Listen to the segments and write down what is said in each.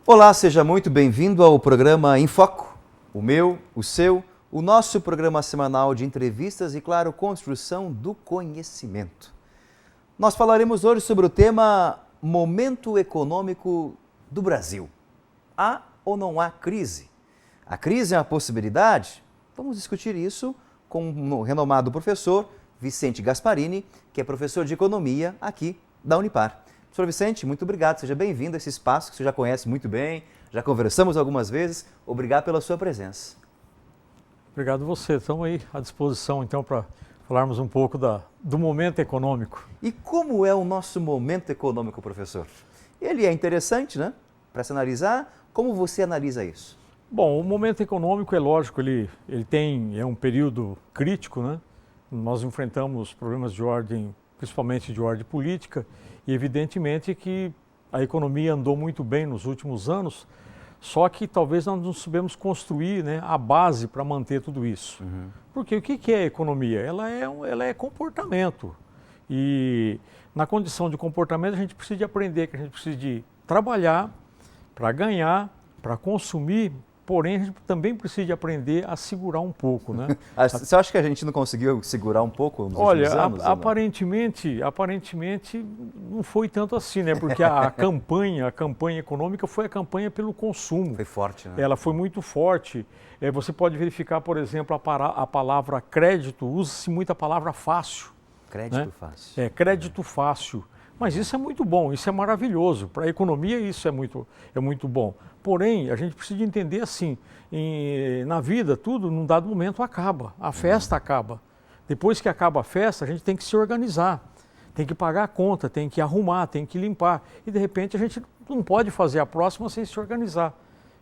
Olá, seja muito bem-vindo ao programa Em Foco, o meu, o seu, o nosso programa semanal de entrevistas e, claro, construção do conhecimento. Nós falaremos hoje sobre o tema Momento Econômico do Brasil. Há ou não há crise? A crise é uma possibilidade? Vamos discutir isso com o renomado professor Vicente Gasparini, que é professor de economia aqui da Unipar. Professor Vicente, muito obrigado, seja bem-vindo a esse espaço que você já conhece muito bem, já conversamos algumas vezes. Obrigado pela sua presença. Obrigado a você, estamos aí à disposição então para falarmos um pouco do momento econômico. E como é o nosso momento econômico, professor? Ele é interessante, né? Para se analisar, como você analisa isso? Bom, o momento econômico é lógico, ele é um período crítico, né? Nós enfrentamos problemas de ordem, principalmente de ordem política, e evidentemente que a economia andou muito bem nos últimos anos, só que talvez nós não soubemos construir, né, a base para manter tudo isso. Porque o que é a economia? Ela é comportamento. E na condição de comportamento a gente precisa de aprender, que a gente precisa de trabalhar para ganhar, para consumir, porém a gente também precisa de aprender a segurar um pouco, né? Você acha que a gente não conseguiu segurar um pouco nos últimos anos? Olha, aparentemente não foi tanto assim, né? Porque a campanha econômica foi a campanha pelo consumo. Foi forte, né? Ela foi muito forte. Você pode verificar, por exemplo, a palavra crédito, usa-se muito a palavra fácil. Crédito, né? Fácil. Crédito fácil. Mas isso é muito bom, isso é maravilhoso. Para a economia isso é muito bom. Porém, a gente precisa entender assim, na vida tudo, num dado momento acaba, a festa acaba. Depois que acaba a festa, a gente tem que se organizar, tem que pagar a conta, tem que arrumar, tem que limpar. E de repente a gente não pode fazer a próxima sem se organizar.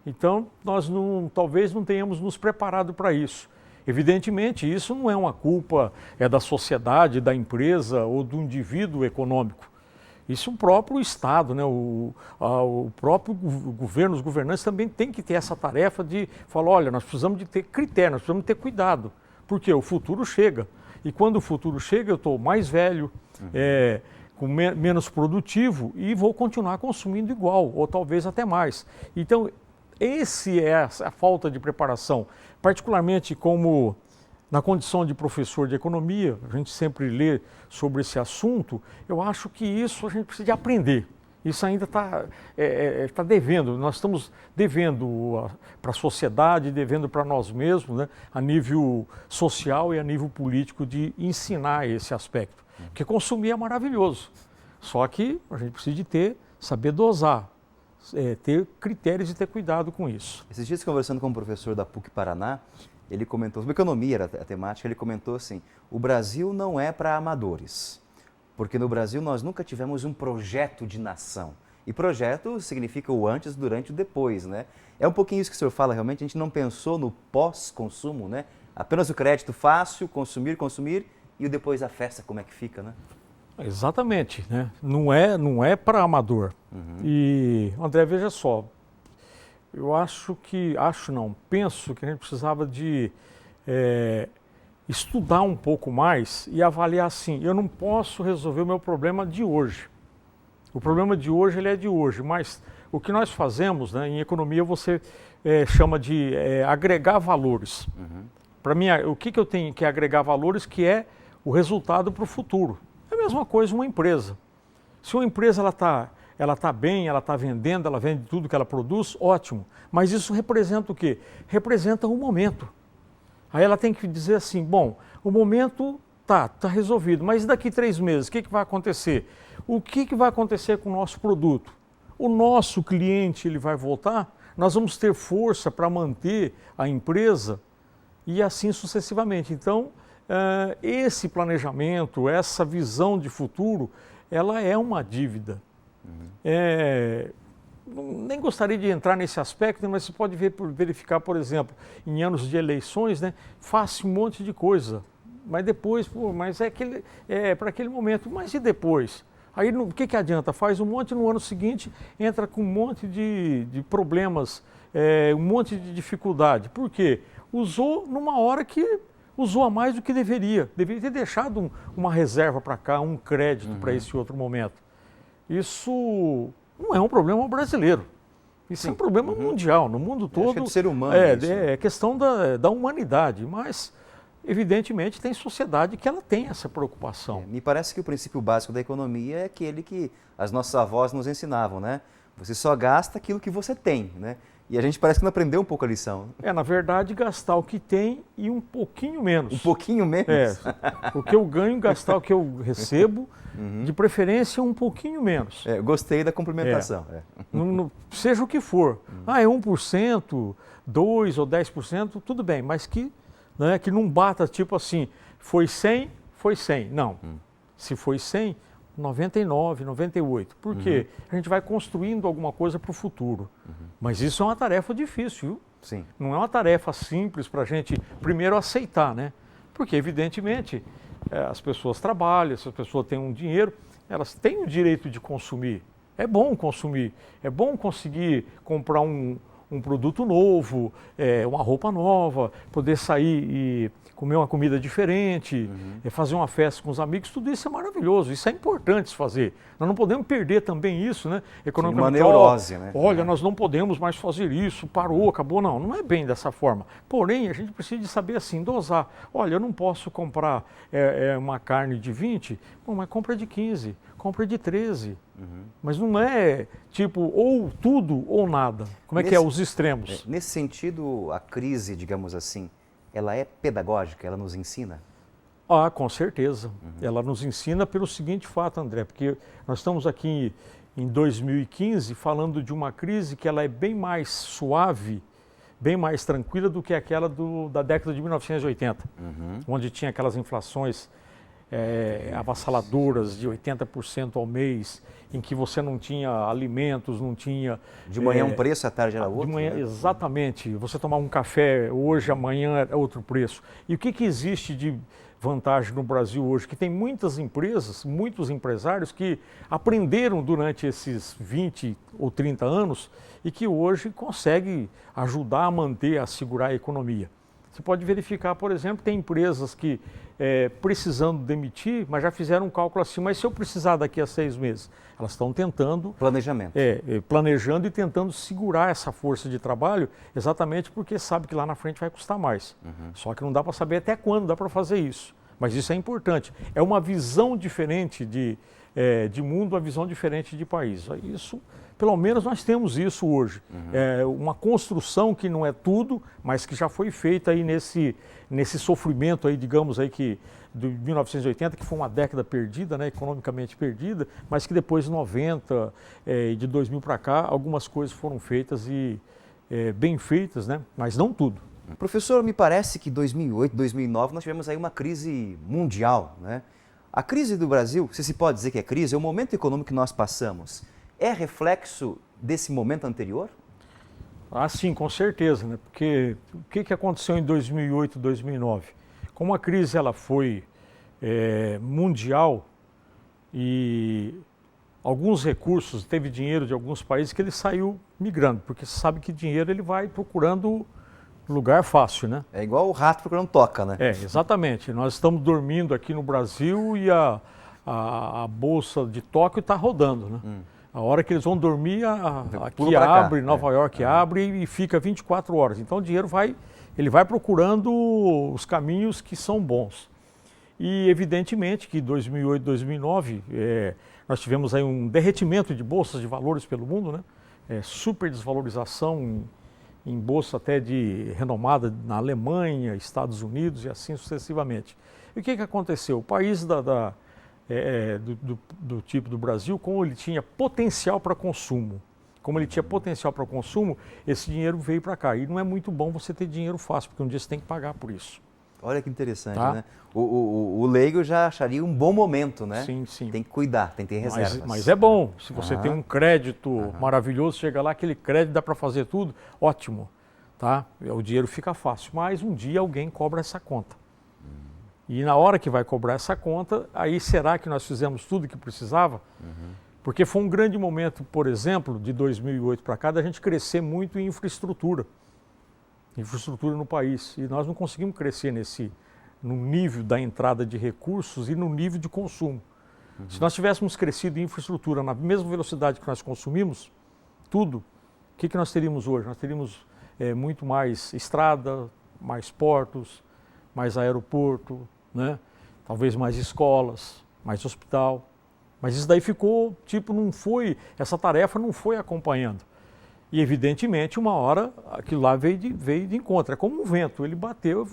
Então, nós talvez não tenhamos nos preparado para isso. Evidentemente, isso não é uma culpa da sociedade, da empresa ou do indivíduo econômico. Isso o próprio Estado, né? O próprio governo, os governantes também têm que ter essa tarefa de falar, olha, nós precisamos de ter critério, nós precisamos ter cuidado, porque o futuro chega. E quando o futuro chega, eu estou mais velho, menos produtivo e vou continuar consumindo igual, ou talvez até mais. Então, esse é a falta de preparação, particularmente como na condição de professor de economia, a gente sempre lê sobre esse assunto, eu acho que isso a gente precisa de aprender. Isso ainda está devendo, nós estamos devendo para a sociedade, devendo para nós mesmos, né, a nível social e a nível político, de ensinar esse aspecto. Porque consumir é maravilhoso, só que a gente precisa de saber dosar, ter critérios e ter cuidado com isso. Esses dias, conversando com um professor da PUC Paraná, ele comentou, sobre economia era a temática, ele comentou assim, o Brasil não é para amadores, porque no Brasil nós nunca tivemos um projeto de nação. E projeto significa o antes, durante e o depois, né? É um pouquinho isso que o senhor fala, realmente a gente não pensou no pós-consumo, né? Apenas o crédito fácil, consumir, e o depois da festa, como é que fica, né? Exatamente, né? Não é para amador. E, André, veja só, penso que a gente precisava de estudar um pouco mais e avaliar assim, eu não posso resolver o meu problema de hoje. O problema de hoje, ele é de hoje, mas o que nós fazemos, né, em economia você chama de agregar valores. Para mim, o que eu tenho que agregar valores, que é o resultado para o futuro. É a mesma coisa uma empresa. Se uma empresa ela está bem, ela está vendendo, ela vende tudo que ela produz, ótimo. Mas isso representa o quê? Representa um momento. Aí ela tem que dizer assim, bom, o momento está resolvido, mas daqui 3 meses, o que vai acontecer? O que vai acontecer com o nosso produto? O nosso cliente, ele vai voltar? Nós vamos ter força para manter a empresa? E assim sucessivamente. Então, esse planejamento, essa visão de futuro, ela é uma dívida. Nem gostaria de entrar nesse aspecto, mas você pode verificar, por exemplo, em anos de eleições, né, faz um monte de coisa, mas depois, mas para aquele momento, mas e depois? Aí o que adianta? Faz um monte, no ano seguinte entra com um monte de problemas, um monte de dificuldade. Por quê? Usou numa hora que usou a mais do que deveria ter deixado uma reserva para cá, um crédito para esse outro momento. Isso não é um problema brasileiro. Isso é um problema mundial, no mundo todo. Acho que é do ser humano. É questão da humanidade, mas evidentemente tem sociedade que ela tem essa preocupação. Me parece que o princípio básico da economia é aquele que as nossas avós nos ensinavam, né? Você só gasta aquilo que você tem, né? E a gente parece que não aprendeu um pouco a lição. Na verdade, gastar o que tem e um pouquinho menos. Um pouquinho menos? O que eu ganho, gastar o que eu recebo, de preferência um pouquinho menos. Gostei da complementação. Seja o que for. É 1%, 2% ou 10%, tudo bem, mas que não bata tipo assim, foi 100, foi 100. Não. Se foi 100, 99, 98. Por quê? A gente vai construindo alguma coisa para o futuro. Mas isso é uma tarefa difícil, viu? Sim. Não é uma tarefa simples para a gente primeiro aceitar, né? Porque, evidentemente, as pessoas trabalham, se as pessoas têm um dinheiro, elas têm o direito de consumir. É bom consumir, é bom conseguir comprar um produto novo, uma roupa nova, poder sair e comer uma comida diferente, fazer uma festa com os amigos, tudo isso é maravilhoso, isso é importante se fazer. Nós não podemos perder também isso, né? Economicamente. Uma neurose, né? Olha, nós não podemos mais fazer isso, parou, acabou. Não é bem dessa forma. Porém, a gente precisa de saber assim, dosar. Olha, eu não posso comprar uma carne de 20, mas compra de 15, compra de 13. Mas não é tipo ou tudo ou nada. Como é que é os extremos? Nesse sentido, a crise, digamos assim, ela é pedagógica, ela nos ensina? Com certeza. Ela nos ensina pelo seguinte fato, André, porque nós estamos aqui em 2015 falando de uma crise que ela é bem mais suave, bem mais tranquila do que aquela da década de 1980, onde tinha aquelas inflações avassaladoras de 80% ao mês, em que você não tinha alimentos, não tinha... De manhã um preço, à tarde era outro? De manhã, né? Exatamente. Você tomar um café hoje, amanhã é outro preço. E o que existe de vantagem no Brasil hoje? Que tem muitas empresas, muitos empresários que aprenderam durante esses 20 ou 30 anos e que hoje conseguem ajudar a manter, a segurar a economia. Você pode verificar, por exemplo, tem empresas que precisando demitir, mas já fizeram um cálculo assim, mas se eu precisar daqui a 6 meses? Elas estão tentando... Planejamento. Planejando e tentando segurar essa força de trabalho, exatamente porque sabe que lá na frente vai custar mais. Só que não dá para saber até quando dá para fazer isso. Mas isso é importante. É uma visão diferente de mundo, uma visão diferente de país. Isso, pelo menos nós temos isso hoje. É uma construção que não é tudo, mas que já foi feita aí nesse sofrimento aí, digamos aí que de 1980, que foi uma década perdida, né, economicamente perdida, mas que depois de 90 e de 2000 para cá, algumas coisas foram feitas e bem feitas, né, mas não tudo. Professor, me parece que 2008, 2009 nós tivemos aí uma crise mundial, né? A crise do Brasil, se pode dizer que é crise, é o momento econômico que nós passamos. É reflexo desse momento anterior? Sim, com certeza, né? Porque o que aconteceu em 2008, 2009? Como a crise ela foi mundial e alguns recursos, teve dinheiro de alguns países que ele saiu migrando, porque você sabe que dinheiro ele vai procurando lugar fácil, né? É igual o rato procurando toca, né? Exatamente. Nós estamos dormindo aqui no Brasil e a bolsa de Tóquio está rodando, né? A hora que eles vão dormir, aqui abre, Nova York abre e fica 24 horas. Então o dinheiro ele vai procurando os caminhos que são bons. E evidentemente que em 2008, 2009, nós tivemos aí um derretimento de bolsas de valores pelo mundo, né? Super desvalorização em bolsa até de renomada na Alemanha, Estados Unidos e assim sucessivamente. E o que aconteceu? O país do tipo do Brasil, como ele tinha potencial para consumo, esse dinheiro veio para cá. E não é muito bom você ter dinheiro fácil, porque um dia você tem que pagar por isso. Olha que interessante, né? O leigo já acharia um bom momento, né? Sim, sim. Tem que cuidar, tem que ter reservas. Mas é bom, se você tem um crédito maravilhoso, chega lá, aquele crédito dá para fazer tudo, ótimo, tá? O dinheiro fica fácil, mas um dia alguém cobra essa conta. E na hora que vai cobrar essa conta, aí será que nós fizemos tudo o que precisava? Porque foi um grande momento, por exemplo, de 2008 para cá, da gente crescer muito em infraestrutura no país. E nós não conseguimos crescer no nível da entrada de recursos e no nível de consumo. Se nós tivéssemos crescido em infraestrutura na mesma velocidade que nós consumimos, tudo, O que nós teríamos hoje? Nós teríamos muito mais estrada, mais portos, mais aeroporto, né? Talvez mais escolas, mais hospital. Mas isso daí ficou, essa tarefa não foi acompanhando. E evidentemente, uma hora, aquilo lá veio de encontro. É como um vento, ele bateu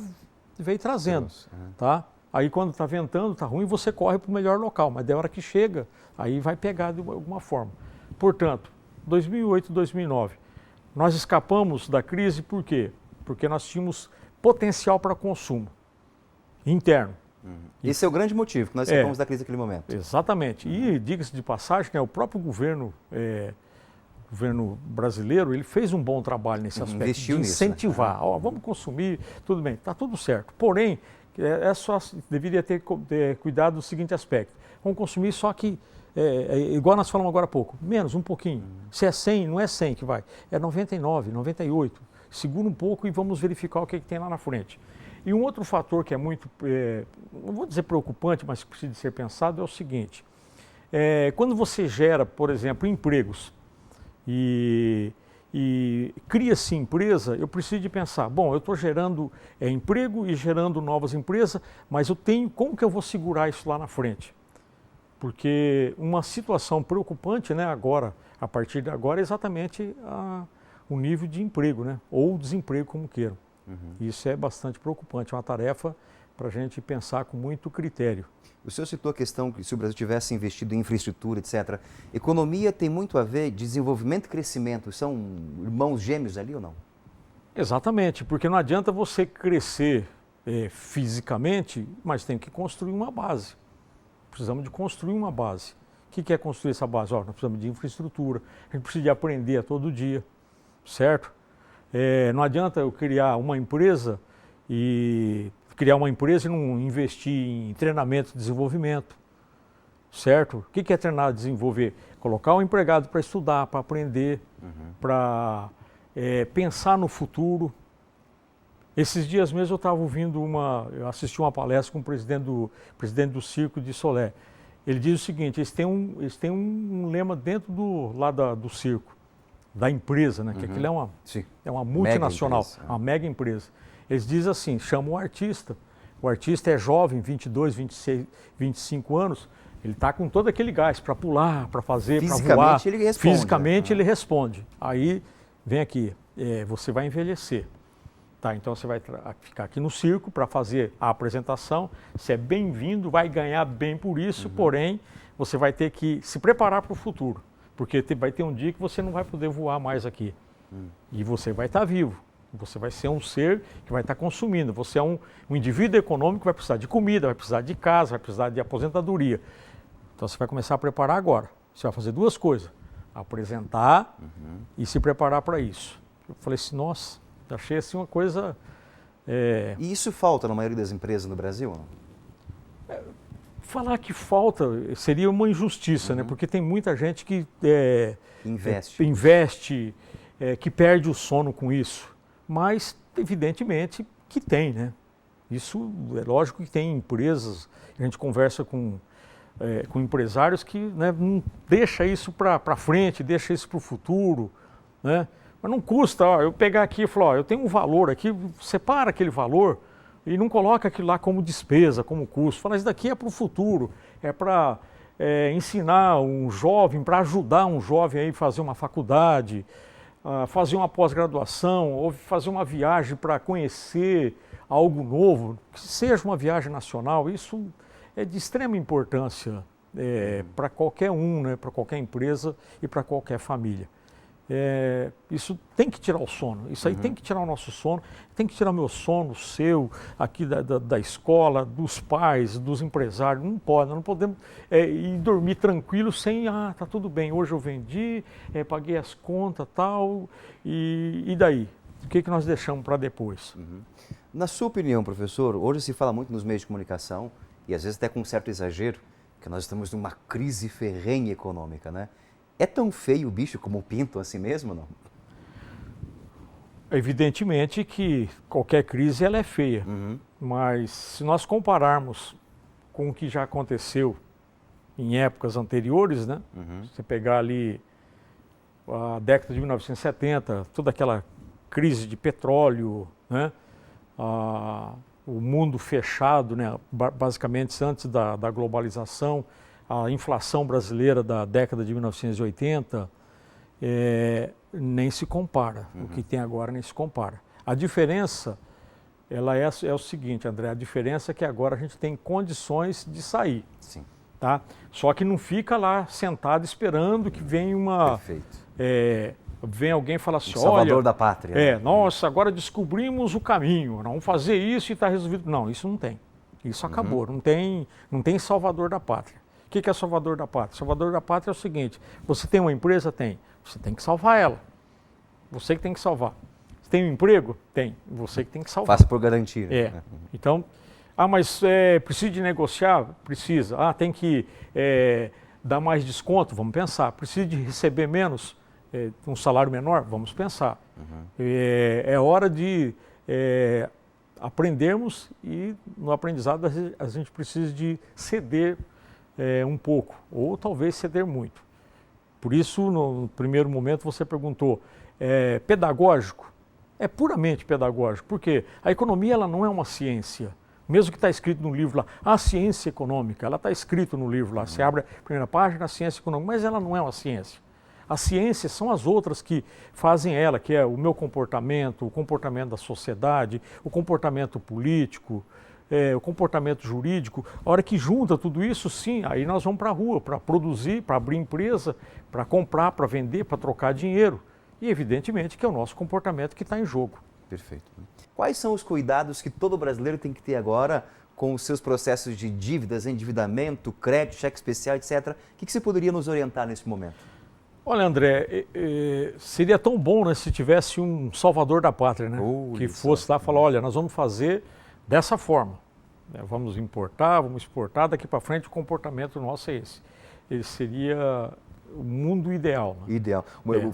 e veio trazendo, tá? Aí quando está ventando, está ruim, você corre para o melhor local. Mas da hora que chega, aí vai pegar de alguma forma. Portanto, 2008, 2009, nós escapamos da crise por quê? Porque nós tínhamos potencial para consumo interno. Esse é o grande motivo que nós escapamos da crise naquele momento. Exatamente. E diga-se de passagem, o próprio governo brasileiro, ele fez um bom trabalho nesse aspecto, investiu de nisso, incentivar. Né? Vamos consumir, tudo bem, está tudo certo. Porém, deveria ter cuidado do seguinte aspecto. Vamos consumir, só que, igual nós falamos agora há pouco, menos, um pouquinho. Se é 100, não é 100 que vai, é 99, 98. Segura um pouco e vamos verificar o que tem lá na frente. E um outro fator que é muito, não vou dizer preocupante, mas que precisa ser pensado é o seguinte. Quando você gera, por exemplo, empregos e cria-se empresa, eu preciso de pensar, bom, eu estou gerando emprego e gerando novas empresas, mas como que eu vou segurar isso lá na frente? Porque uma situação preocupante, né, agora, a partir de agora, é exatamente o nível de emprego, né, ou desemprego, como queiram. Isso é bastante preocupante, é uma tarefa para a gente pensar com muito critério. O senhor citou a questão que se o Brasil tivesse investido em infraestrutura, etc. Economia tem muito a ver, desenvolvimento e crescimento, são irmãos gêmeos ali ou não? Exatamente, porque não adianta você crescer fisicamente, mas tem que construir uma base. Precisamos de construir uma base. O que é construir essa base? Nós precisamos de infraestrutura, a gente precisa de aprender a todo dia, certo? Não adianta eu criar uma empresa e não investir em treinamento e desenvolvimento, certo? O que é treinar e desenvolver? Colocar o empregado para estudar, para aprender, para pensar no futuro. Esses dias mesmo eu estava eu assisti uma palestra com o presidente do Circo de Solé. Ele diz o seguinte, eles têm um lema dentro do circo, da empresa, né? Que aquilo é uma multinacional, uma mega empresa. Eles dizem assim, chamam o artista é jovem, 22, 26, 25 anos, ele está com todo aquele gás para pular, para fazer, para voar. Ele responde, Fisicamente ele responde. Aí vem aqui, você vai envelhecer. Tá, então você vai ficar aqui no circo para fazer a apresentação, você é bem-vindo, vai ganhar bem por isso, porém você vai ter que se preparar para o futuro. Porque vai ter um dia que você não vai poder voar mais aqui. E você vai estar vivo. Você vai ser um ser que vai estar consumindo. Você é um indivíduo econômico que vai precisar de comida, vai precisar de casa, vai precisar de aposentadoria. Então você vai começar a preparar agora. Você vai fazer duas coisas. Apresentar e se preparar para isso. Eu falei assim, nossa, achei assim uma coisa... E isso falta na maioria das empresas no Brasil? Falar que falta seria uma injustiça, né? Porque tem muita gente que investe, que perde o sono com isso. Mas, evidentemente, que tem, né? Isso é lógico que tem empresas, a gente conversa com empresários que, né, não deixa isso para frente, deixa isso para o futuro, né? Mas não custa, eu pegar aqui e falar, eu tenho um valor aqui, separa aquele valor e não coloca aquilo lá como despesa, como custo. Fala, isso daqui é para o futuro, é para ensinar um jovem, para ajudar um jovem a fazer uma faculdade, fazer uma pós-graduação ou fazer uma viagem para conhecer algo novo, que seja uma viagem nacional. Isso é de extrema importância para qualquer um, né, para qualquer empresa e para qualquer família. Isso tem que tirar o sono, isso aí tem que tirar o nosso sono, tem que tirar o meu sono, o seu, aqui da escola, dos pais, dos empresários. Não podemos ir dormir tranquilo sem, tá tudo bem, hoje eu vendi, paguei as contas tal, e daí? O que nós deixamos para depois? Na sua opinião, professor, hoje se fala muito nos meios de comunicação, e às vezes até com um certo exagero, que nós estamos numa crise ferrenha econômica, né? É tão feio o bicho como pintam assim mesmo, não? Evidentemente que qualquer crise ela é feia, mas se nós compararmos com o que já aconteceu em épocas anteriores, né? Você pegar ali a década de 1970, toda aquela crise de petróleo, né? O mundo fechado, né? Basicamente antes da globalização, a inflação brasileira da década de 1980, nem se compara. O que tem agora nem se compara. A diferença ela é o seguinte, André, a diferença é que agora a gente tem condições de sair. Sim. Tá? Só que não fica lá sentado esperando que venha vem alguém falar assim, Salvador da pátria. Né? Nossa, agora descobrimos o caminho, vamos fazer isso e está resolvido. Não, isso não tem. Isso acabou, não tem salvador da pátria. O que é salvador da pátria? Salvador da pátria é o seguinte, você tem uma empresa? Tem. Você tem que salvar ela. Você que tem que salvar. Você tem um emprego? Tem. Você que tem que salvar. Faça por garantir. Então, mas precisa de negociar? Precisa. Tem que dar mais desconto? Vamos pensar. Precisa de receber menos? Um salário menor? Vamos pensar. É hora de aprendermos e no aprendizado a gente precisa de ceder um pouco, ou talvez ceder muito. Por isso, no primeiro momento, você perguntou, pedagógico? É puramente pedagógico, porque a economia ela não é uma ciência. Mesmo que está escrito no livro lá, a ciência econômica, ela está escrito no livro lá, você abre a primeira página, a ciência econômica, mas ela não é uma ciência. As ciências são as outras que fazem ela, que é o meu comportamento, o comportamento da sociedade, o comportamento político, o comportamento jurídico. A hora que junta tudo isso, sim, aí nós vamos para a rua, para produzir, para abrir empresa, para comprar, para vender, para trocar dinheiro. E evidentemente que é o nosso comportamento que está em jogo. Perfeito. Quais são os cuidados que todo brasileiro tem que ter agora com os seus processos de dívidas, endividamento, crédito, cheque especial, etc. O que você poderia nos orientar nesse momento? Olha, André, seria tão bom, né, se tivesse um salvador da pátria, né? Que fosse lá e falar, olha, nós vamos fazer dessa forma. Vamos importar, vamos exportar, daqui para frente o comportamento nosso é esse. Ele seria o mundo ideal. Né? Ideal.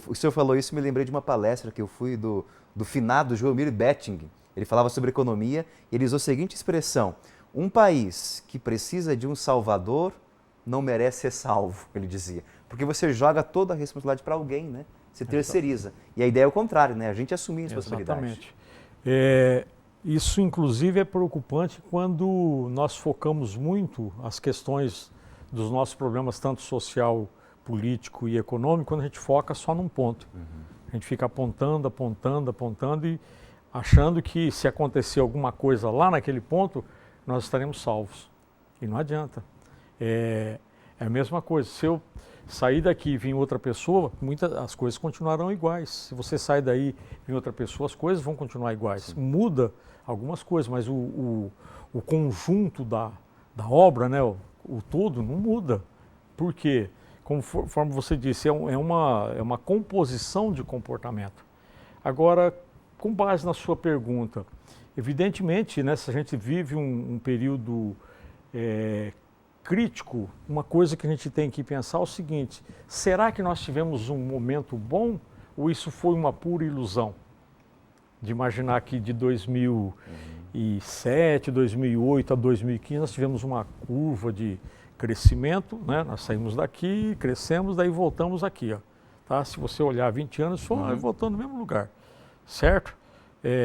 O senhor falou isso, me lembrei de uma palestra que eu fui do finado Joelmir Betting. Ele falava sobre economia e ele usou a seguinte expressão: um país que precisa de um salvador não merece ser salvo, ele dizia. Porque você joga toda a responsabilidade para alguém, né? Você terceiriza. E a ideia é o contrário, né? A gente assumir a responsabilidade. Exatamente. Isso, inclusive, é preocupante quando nós focamos muito as questões dos nossos problemas, tanto social, político e econômico, quando a gente foca só num ponto. A gente fica apontando e achando que se acontecer alguma coisa lá naquele ponto, nós estaremos salvos. E não adianta. É a mesma coisa. Se eu sair daqui e vir outra pessoa, as coisas continuarão iguais. Se você sai daí e vir outra pessoa, as coisas vão continuar iguais. Sim. Muda algumas coisas, mas o conjunto da obra, né, o todo, não muda. Por quê? Conforme você disse, é uma composição de comportamento. Agora, com base na sua pergunta, evidentemente, né, se a gente vive um período crítico, uma coisa que a gente tem que pensar é o seguinte: será que nós tivemos um momento bom ou isso foi uma pura ilusão? De imaginar que de 2007, 2008 a 2015 nós tivemos uma curva de crescimento, né? Nós saímos daqui, crescemos, daí voltamos aqui. Ó. Tá? Se você olhar 20 anos, voltando no mesmo lugar, certo?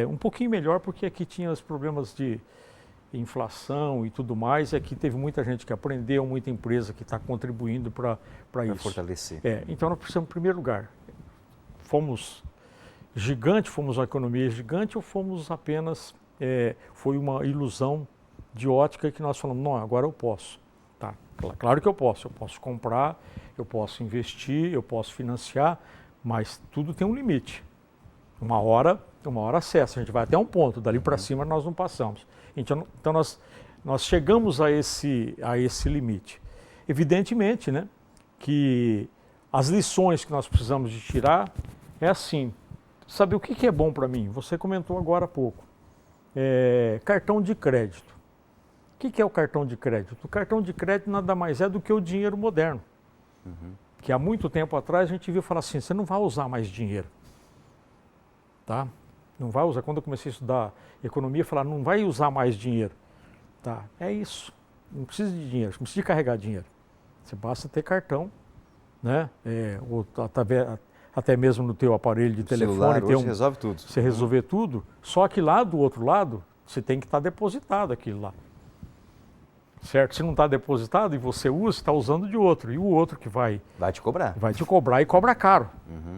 Um pouquinho melhor porque aqui tinha os problemas de inflação e tudo mais, e aqui teve muita gente que aprendeu, muita empresa que está contribuindo para isso. Para fortalecer. Então nós precisamos, em primeiro lugar, fomos gigante, fomos uma economia gigante ou fomos apenas, foi uma ilusão de ótica que nós falamos, não, agora eu posso. Tá, claro que eu posso comprar, eu posso investir, eu posso financiar, mas tudo tem um limite. Uma hora cessa, a gente vai até um ponto, dali para cima nós não passamos. Então nós chegamos a esse limite. Evidentemente, né, que as lições que nós precisamos de tirar é assim, saber o que é bom para mim. Você comentou agora há pouco, cartão de crédito. O que é o cartão de crédito? O cartão de crédito nada mais é do que o dinheiro moderno. Que há muito tempo atrás a gente viu falar assim, você não vai usar mais dinheiro. Tá? Não vai usar. Quando eu comecei a estudar economia, falar, não vai usar mais dinheiro. Tá? É isso. Não precisa de dinheiro, não precisa de carregar dinheiro. Você basta ter cartão, né? Ou até mesmo no teu aparelho de telefone. Celular, hoje resolve tudo. Você resolver tudo, só que lá do outro lado, você tem que estar depositado aquilo lá. Certo? Se não está depositado e você usa, está usando de outro. E o outro que vai te cobrar. Vai te cobrar e cobra caro.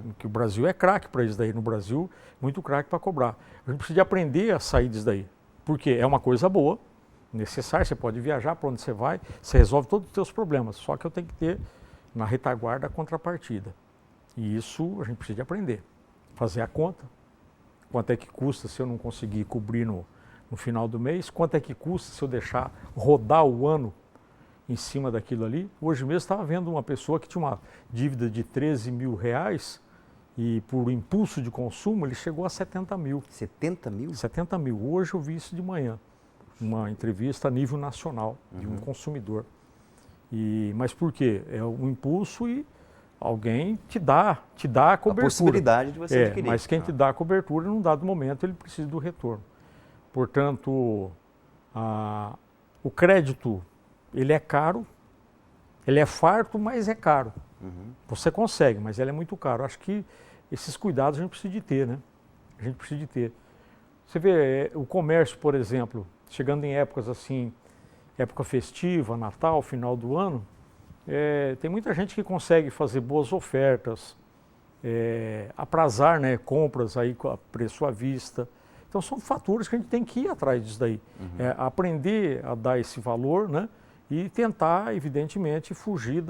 Porque o Brasil é craque para isso daí. No Brasil, muito craque para cobrar. A gente precisa de aprender a sair disso daí. Porque é uma coisa boa, necessária, você pode viajar para onde você vai, você resolve todos os seus problemas. Só que eu tenho que ter na retaguarda a contrapartida. E isso a gente precisa de aprender. Fazer a conta. Quanto é que custa se eu não conseguir cobrir no final do mês? Quanto é que custa se eu deixar rodar o ano em cima daquilo ali? Hoje mesmo estava vendo uma pessoa que tinha uma dívida de 13 mil reais e por impulso de consumo ele chegou a 70 mil. 70 mil? 70 mil. Hoje eu vi isso de manhã, uma entrevista a nível nacional de um consumidor. Mas por quê? É um impulso e alguém te dá a cobertura. A possibilidade de você adquirir. Mas quem te dá a cobertura, num dado momento, ele precisa do retorno. Portanto, o crédito, ele é caro, ele é farto, mas é caro. Você consegue, mas ele é muito caro. Acho que esses cuidados a gente precisa de ter, né? A gente precisa de ter. Você vê o comércio, por exemplo, chegando em épocas assim, época festiva, Natal, final do ano, tem muita gente que consegue fazer boas ofertas, aprazar, né, compras aí com a preço à vista. Então são fatores que a gente tem que ir atrás disso daí. Aprender a dar esse valor, né, e tentar, evidentemente, fugir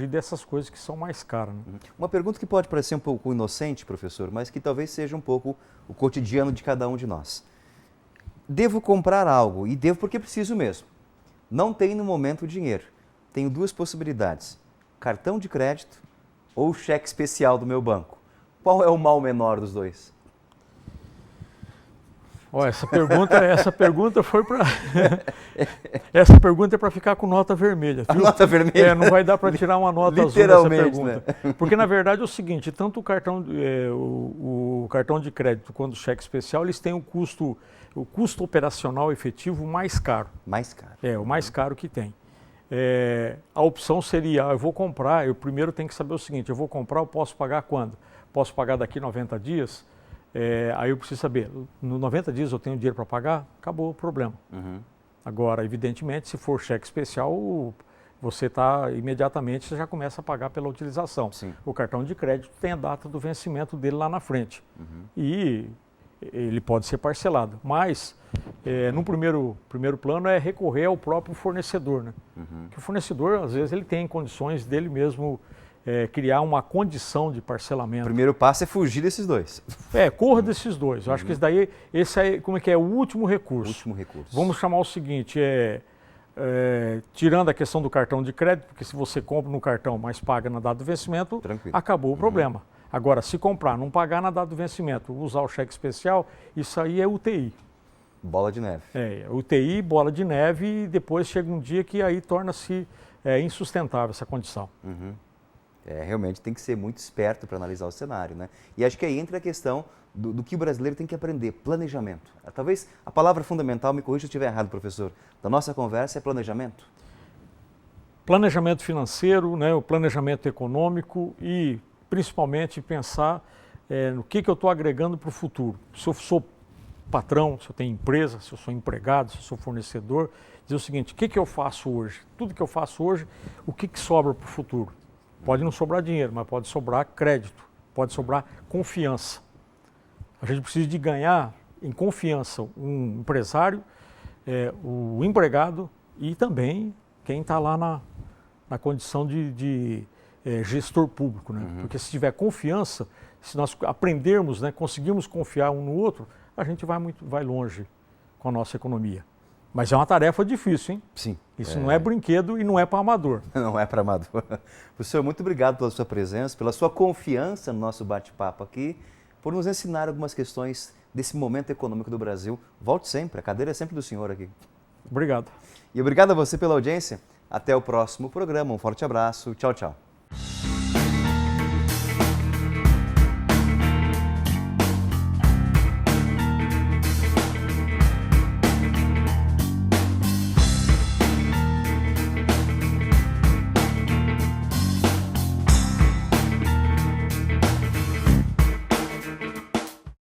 dessas coisas que são mais caras. Né? Uma pergunta que pode parecer um pouco inocente, professor, mas que talvez seja um pouco o cotidiano de cada um de nós. Devo comprar algo, e devo porque preciso mesmo. Não tenho no momento o dinheiro. Tenho duas possibilidades, cartão de crédito ou cheque especial do meu banco. Qual é o mal menor dos dois? Essa pergunta foi para essa pergunta é para ficar com nota vermelha. Viu? Nota vermelha? Não vai dar para tirar uma nota azul dessa pergunta. Né? Porque na verdade é o seguinte, tanto o cartão de crédito quanto o cheque especial, eles têm o custo operacional efetivo mais caro. Mais caro. O mais caro que tem. A opção seria, eu vou comprar, eu primeiro tenho que saber o seguinte, eu vou comprar, eu posso pagar quando? Posso pagar daqui 90 dias? Aí eu preciso saber, no 90 dias eu tenho dinheiro para pagar? Acabou o problema. Agora, evidentemente, se for cheque especial, você imediatamente você já começa a pagar pela utilização. Sim. O cartão de crédito tem a data do vencimento dele lá na frente. E ele pode ser parcelado, mas no primeiro plano é recorrer ao próprio fornecedor, né? Que o fornecedor, às vezes, ele tem condições dele mesmo criar uma condição de parcelamento. O primeiro passo é fugir desses dois. Corra desses dois. Eu acho que esse aí, como é que é? O último recurso. O último recurso. Vamos chamar o seguinte, tirando a questão do cartão de crédito, porque se você compra no cartão, mas paga na data do vencimento, tranquilo, acabou o problema. Agora, se comprar, não pagar na data do vencimento, usar o cheque especial, isso aí é UTI. Bola de neve. UTI, bola de neve, e depois chega um dia que aí torna-se insustentável essa condição. Realmente tem que ser muito esperto para analisar o cenário, né? E acho que aí entra a questão do que o brasileiro tem que aprender, planejamento. Talvez a palavra fundamental, me corrija se eu estiver errado, professor, da nossa conversa é planejamento. Planejamento financeiro, né, o planejamento econômico e principalmente pensar no que eu estou agregando para o futuro. Se eu sou patrão, se eu tenho empresa, se eu sou empregado, se eu sou fornecedor, dizer o seguinte, o que eu faço hoje? Tudo que eu faço hoje, o que sobra para o futuro? Pode não sobrar dinheiro, mas pode sobrar crédito, pode sobrar confiança. A gente precisa de ganhar em confiança um empresário, o empregado e também quem está lá na condição de gestor público. Né? Porque se tiver confiança, se nós aprendermos, né, conseguirmos confiar um no outro, a gente vai longe com a nossa economia. Mas é uma tarefa difícil, hein? Sim. Isso não é brinquedo e não é para amador. Não é para amador. Professor, muito obrigado pela sua presença, pela sua confiança no nosso bate-papo aqui, por nos ensinar algumas questões desse momento econômico do Brasil. Volte sempre, a cadeira é sempre do senhor aqui. Obrigado. E obrigado a você pela audiência. Até o próximo programa. Um forte abraço. Tchau, tchau.